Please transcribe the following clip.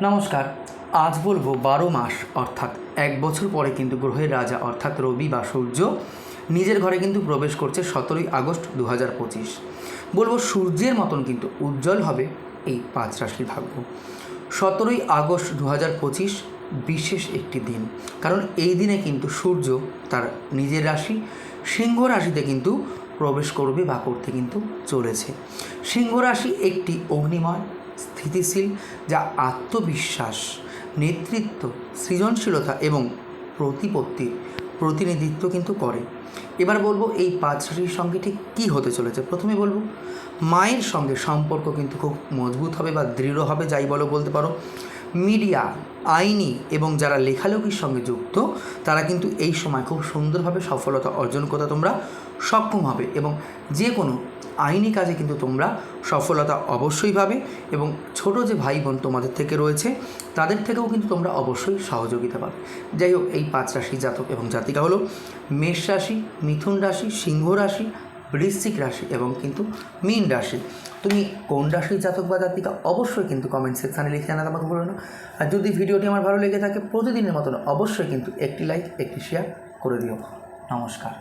নমস্কার। আজ বলবো 12 মাস অর্থাৎ 1 বছর পরে কিন্তু গ্রহের রাজা অর্থাৎ রবি বা সূর্য নিজের ঘরে কিন্তু প্রবেশ করছে 17ই আগস্ট 2025। বলবো সূর্যের মতন কিন্তু উজ্জ্বল হবে এই 5 রাশির ভাগ্য। 17ই আগস্ট 2025 বিশেষ একটি দিন, কারণ এই দিনে কিন্তু সূর্য তার নিজের রাশি সিংহ রাশিতে কিন্তু প্রবেশ করবে বা করতে কিন্তু চলেছে। সিংহ রাশি একটি অগ্নিময় স্থিতিশীল, যা আত্মবিশ্বাস, নেতৃত্ব, সৃজনশীলতা এবং প্রতিপত্তির প্রতিনিধিত্ব কিন্তু করে। এবার বলবো এই 5 রাশির সঙ্গে ঠিক কী হতে চলেছে। প্রথমে বলবো মায়ের সঙ্গে সম্পর্ক কিন্তু খুব মজবুত হবে বা দৃঢ় হবে, যাই বলতে পারো। মিডিয়া, আইনি এবং যারা লেখালেখির সঙ্গে যুক্ত তারা কিন্তু এই সময় খুব সুন্দরভাবে সফলতা অর্জন করতে তোমরা সক্ষম হবে এবং যে কোনো আইনি কাজে কিন্তু তোমরা সফলতা অবশ্যই পাবে এবং ছোট যে ভাই বোন তোমাদের থেকে রয়েছে তাদের থেকেও কিন্তু তোমরা অবশ্যই সহযোগিতা পাবে। যাই হোক, এই 5 রাশি জাতক এবং জাতিকা হলো মেষ রাশি, মিথুন রাশি, সিংহ রাশি, বৃশ্চিক রাশি এবং কিন্তু মীন রাশি। তুমি কোন রাশির জাতক বা জাতিকা অবশ্যই কিন্তু কমেন্ট সেকশানে লিখে জানাতে আমাকে বলো না। আর যদি ভিডিওটি আমার ভালো লেগে থাকে প্রতিদিনের মতন অবশ্যই কিন্তু একটি লাইক, একটি শেয়ার করে দিও। নমস্কার।